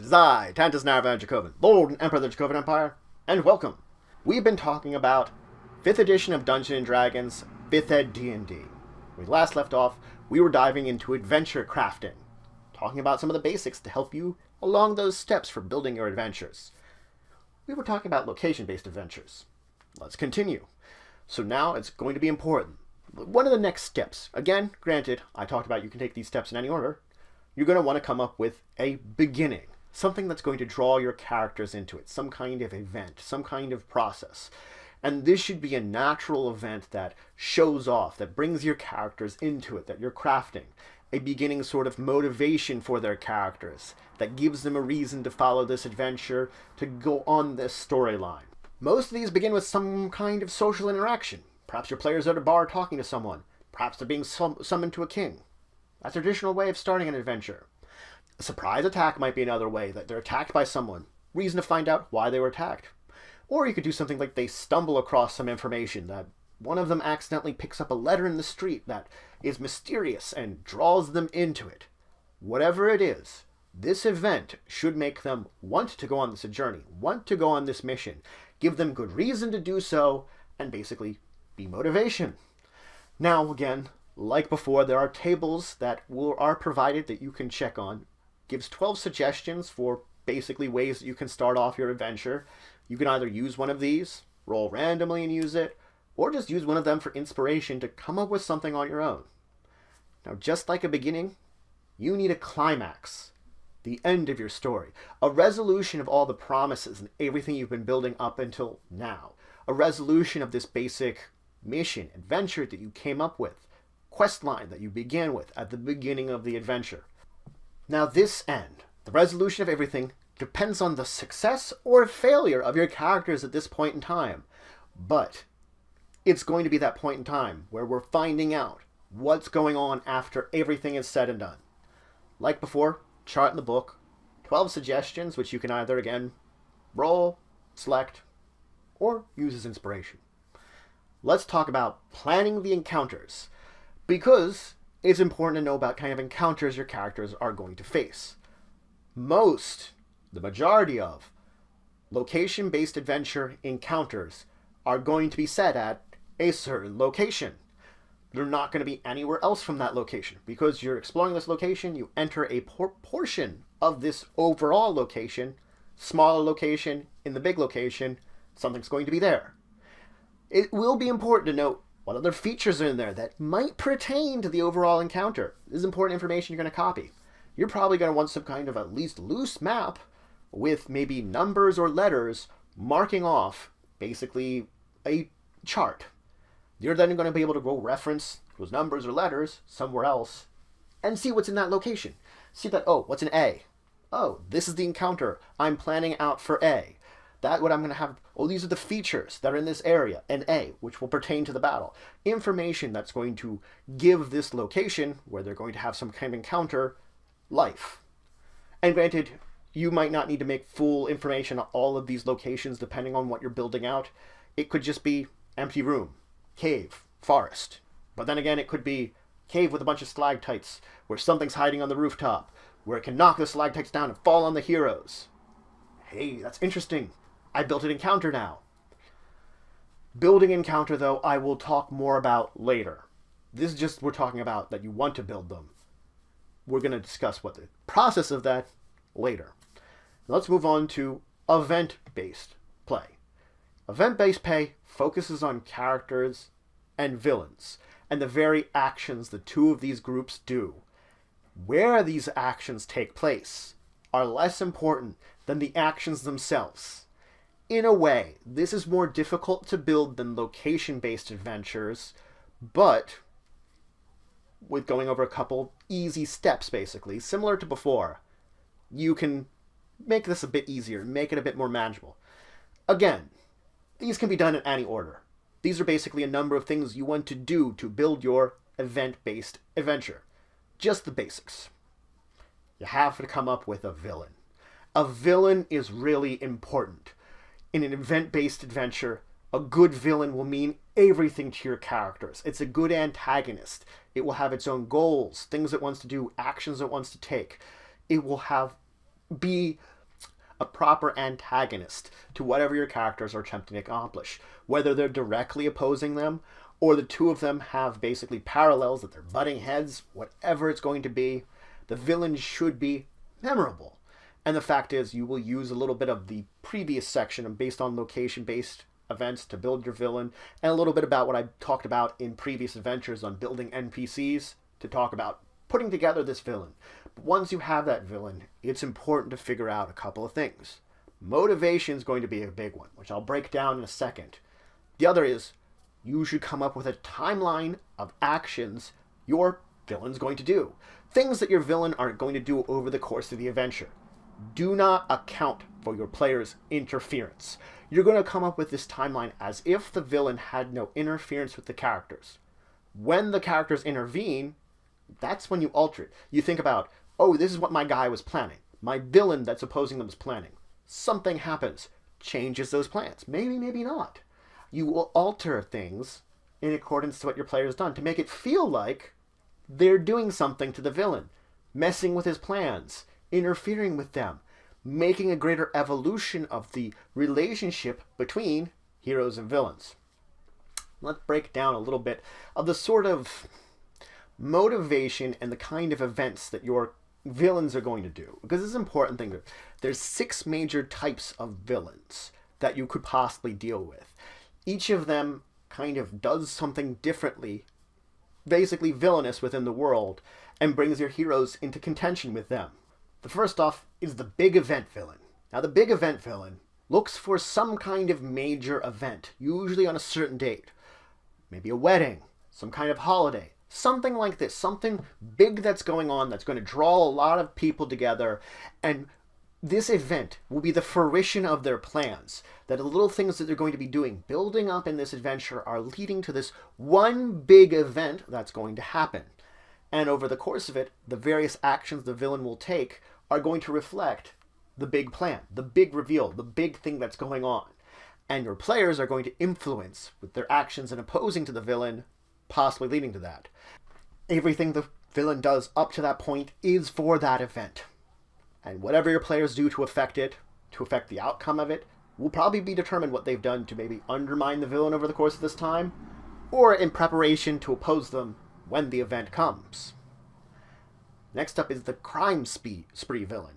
is I, Tantus Narvan Dracovin, Lord and Emperor of the Dracovin Empire, and welcome. We've been talking about 5th edition of Dungeons & Dragons, 5th ed D&D. When we last left off, we were diving into adventure crafting, talking about some of the basics to help you along those steps for building your adventures. We were talking about location-based adventures. Let's continue. So now it's going to be important. One of the next steps, again, granted, I talked about you can take these steps in any order, you're going to want to come up with a beginning, something that's going to draw your characters into it, some kind of event, some kind of process. And this should be a natural event that shows off, that brings your characters into it, that you're crafting. A beginning sort of motivation for their characters, that gives them a reason to follow this adventure, to go on this storyline. Most of these begin with some kind of social interaction. Perhaps your players are at a bar talking to someone. Perhaps they're being summoned to a king. That's a traditional way of starting an adventure. A surprise attack might be another way, that they're attacked by someone. Reason to find out why they were attacked. Or you could do something like they stumble across some information, that one of them accidentally picks up a letter in the street that is mysterious and draws them into it. Whatever it is, this event should make them want to go on this journey, want to go on this mission, give them good reason to do so, and basically be motivation. Now, again, like before, there are tables that are provided that you can check on. Gives 12 suggestions for basically ways that you can start off your adventure. You can either use one of these, roll randomly and use it, or just use one of them for inspiration to come up with something on your own. Now, just like a beginning, you need a climax, the end of your story, a resolution of all the promises and everything you've been building up until now, a resolution of this basic mission, adventure that you came up with, quest line that you began with at the beginning of the adventure. Now this end, the resolution of everything, depends on the success or failure of your characters at this point in time. But it's going to be that point in time where we're finding out what's going on after everything is said and done. Like before, chart in the book, 12 suggestions which you can either, again, roll, select, or use as inspiration. Let's talk about planning the encounters, because it's important to know about kind of encounters your characters are going to face. The majority of location-based adventure encounters are going to be set at a certain location. They're not going to be anywhere else from that location. Because you're exploring this location, you enter a portion of this overall location, smaller location, in the big location, something's going to be there. It will be important to note what other features are in there that might pertain to the overall encounter. This is important information you're going to copy. You're probably going to want some kind of at least loose map with maybe numbers or letters marking off basically a chart. You're then going to be able to go reference those numbers or letters somewhere else and see what's in that location. See that, oh, what's an A? Oh, this is the encounter I'm planning out for A. That what I'm going to have, oh, these are the features that are in this area, an A, which will pertain to the battle. Information that's going to give this location, where they're going to have some kind of encounter, life. And granted, you might not need to make full information on all of these locations depending on what you're building out. It could just be empty room, cave, forest. But then again, it could be cave with a bunch of stalactites, where something's hiding on the rooftop, where it can knock the stalactites down and fall on the heroes. Hey, that's interesting. I built an encounter now. Building encounter, though, I will talk more about later. This is just, we're talking about that you want to build them. We're going to discuss what the process of that later. Let's move on to event-based play. Event-based play focuses on characters and villains, and the very actions the two of these groups do. Where these actions take place are less important than the actions themselves. In a way, this is more difficult to build than location-based adventures, but with going over a couple easy steps, basically, similar to before, you can make this a bit easier, make it a bit more manageable. Again, these can be done in any order. These are basically a number of things you want to do to build your event-based adventure. Just the basics. You have to come up with a villain. A villain is really important. In an event-based adventure, a good villain will mean everything to your characters. It's a good antagonist. It will have its own goals, things it wants to do, actions it wants to take. It will be a proper antagonist to whatever your characters are attempting to accomplish. Whether they're directly opposing them, or the two of them have basically parallels that they're butting heads, whatever it's going to be, the villain should be memorable. And the fact is, you will use a little bit of the previous section based on location-based events to build your villain, and a little bit about what I talked about in previous adventures on building NPCs to talk about putting together this villain. But once you have that villain, it's important to figure out a couple of things. Motivation is going to be a big one, which I'll break down in a second. The other is, you should come up with a timeline of actions your villain's going to do. Things that your villain are going to do over the course of the adventure. Do not account for your player's interference. You're going to come up with this timeline as if the villain had no interference with the characters. When the characters intervene, that's when you alter it. You think about, oh, this is what my guy was planning. My villain that's opposing them was planning. Something happens, changes those plans. Maybe, maybe not. You will alter things in accordance to what your player has done to make it feel like they're doing something to the villain, messing with his plans, interfering with them, making a greater evolution of the relationship between heroes and villains. Let's break down a little bit of the sort of motivation and the kind of events that your villains are going to do. Because this is an important thing. There's 6 major types of villains that you could possibly deal with. Each of them kind of does something differently, basically villainous within the world, and brings your heroes into contention with them. The first off is the big event villain. Now the big event villain looks for some kind of major event, usually on a certain date. Maybe a wedding, some kind of holiday, something like this, something big that's going on that's going to draw a lot of people together, and this event will be the fruition of their plans, that the little things that they're going to be doing, building up in this adventure, are leading to this one big event that's going to happen. And over the course of it, the various actions the villain will take are going to reflect the big plan, the big reveal, the big thing that's going on. And your players are going to influence with their actions and opposing to the villain, possibly leading to that. Everything the villain does up to that point is for that event. And whatever your players do to affect it, to affect the outcome of it, will probably be determined what they've done to maybe undermine the villain over the course of this time, or in preparation to oppose them when the event comes. Next up is the crime spree villain.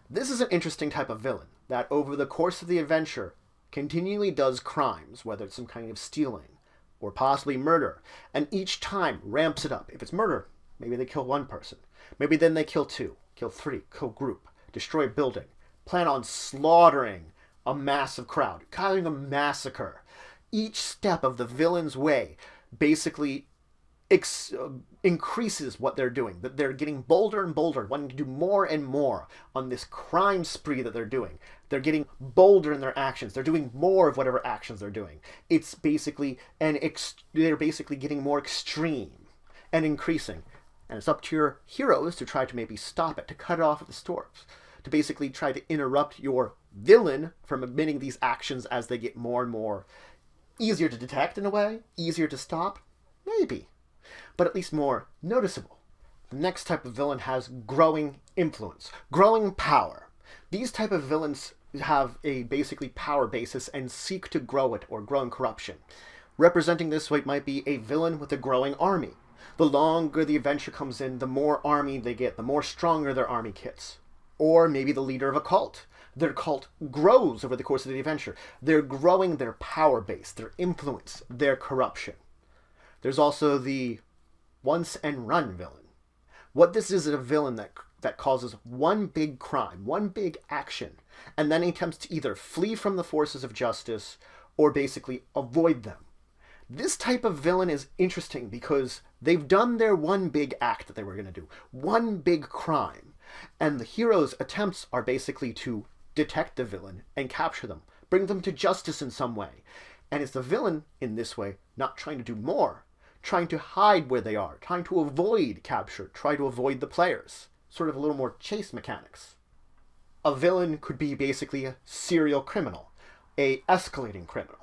This is an interesting type of villain that over the course of the adventure continually does crimes, whether it's some kind of stealing or possibly murder, and each time ramps it up. If it's murder, maybe they kill one person. Maybe then they kill 2, kill 3, kill group, destroy a building, plan on slaughtering a massive crowd, causing a massacre. Each step of the villain's way basically increases what they're doing, that they're getting bolder and bolder, wanting to do more and more on this crime spree that they're doing. They're getting bolder in their actions. They're doing more of whatever actions they're doing. It's basically they're basically getting more extreme and increasing. And it's up to your heroes to try to maybe stop it, to cut it off at the source, to basically try to interrupt your villain from emitting these actions as they get more and more easier to detect in a way, easier to stop, maybe, but at least more noticeable. The next type of villain has growing influence, growing power. These type of villains have a basically power basis and seek to grow it or grow in corruption. Representing this way might be a villain with a growing army. The longer the adventure comes in, the more army they get, the more stronger their army gets. Or maybe the leader of a cult. Their cult grows over the course of the adventure. They're growing their power base, their influence, their corruption. There's also the once and run villain. What this is a villain that causes one big crime, one big action, and then he attempts to either flee from the forces of justice or basically avoid them. This type of villain is interesting because they've done their one big act that they were going to do, one big crime, and the hero's attempts are basically to detect the villain and capture them, bring them to justice in some way. And it's the villain, in this way, not trying to do more, trying to hide where they are, trying to avoid capture, try to avoid the players. Sort of a little more chase mechanics. A villain could be basically a serial criminal, a escalating criminal.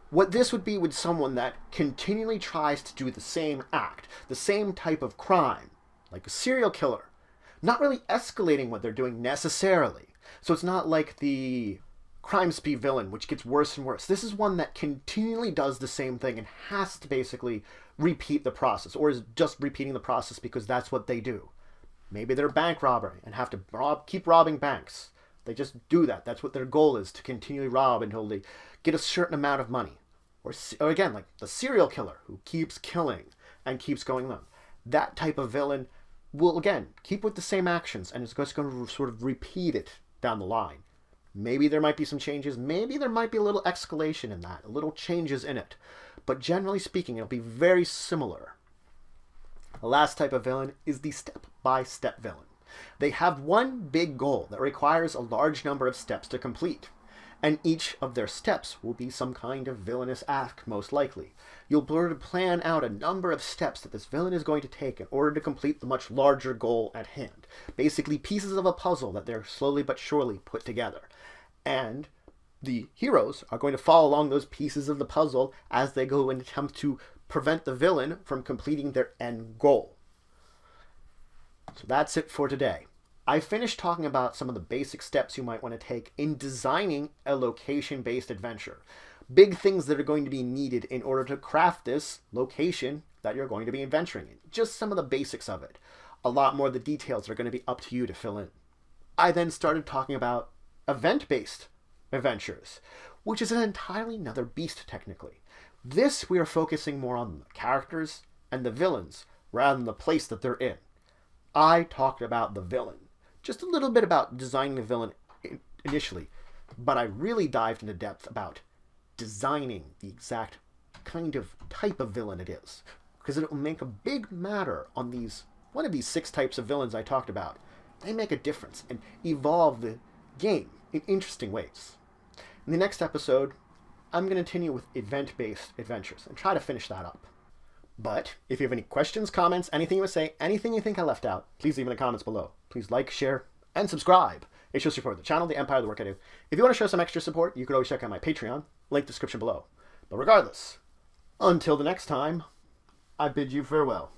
What this would be with someone that continually tries to do the same act, the same type of crime, like a serial killer, not really escalating what they're doing necessarily, So it's not like the crime spree villain, which gets worse and worse. This is one that continually does the same thing and has to basically repeat the process, or is just repeating the process because that's what they do. Maybe they're bank robber and have to keep robbing banks. They just do that. That's what their goal is, to continually rob until they get a certain amount of money. Or again, like the serial killer who keeps killing and keeps going on. That type of villain will, again, keep with the same actions and is just going to sort of repeat it down the line. Maybe there might be some changes. Maybe there might be a little escalation in that, a little changes in it. But generally speaking, it'll be very similar. The last type of villain is the step-by-step villain. They have one big goal that requires a large number of steps to complete. And each of their steps will be some kind of villainous act, most likely. You'll be able to plan out a number of steps that this villain is going to take in order to complete the much larger goal at hand. Basically, pieces of a puzzle that they're slowly but surely put together. And the heroes are going to follow along those pieces of the puzzle as they go and attempt to prevent the villain from completing their end goal. So that's it for today. I finished talking about some of the basic steps you might want to take in designing a location-based adventure. Big things that are going to be needed in order to craft this location that you're going to be adventuring in. Just some of the basics of it. A lot more of the details are going to be up to you to fill in. I then started talking about event-based adventures, which is an entirely another beast technically. This we are focusing more on the characters and the villains rather than the place that they're in. I talked about the villain. Just a little bit about designing the villain initially, but I really dived into depth about designing the exact kind of type of villain it is, because it will make a big matter on one of these 6 types of villains I talked about. They make a difference and evolve the game in interesting ways. In the next episode, I'm going to continue with event-based adventures and try to finish that up. But if you have any questions, comments, anything you want to say, anything you think I left out, please leave in the comments below. Please like, share, and subscribe. It shows support the channel, the empire, the work I do. If you want to show some extra support, you could always check out my Patreon, link description below. But regardless, until the next time, I bid you farewell.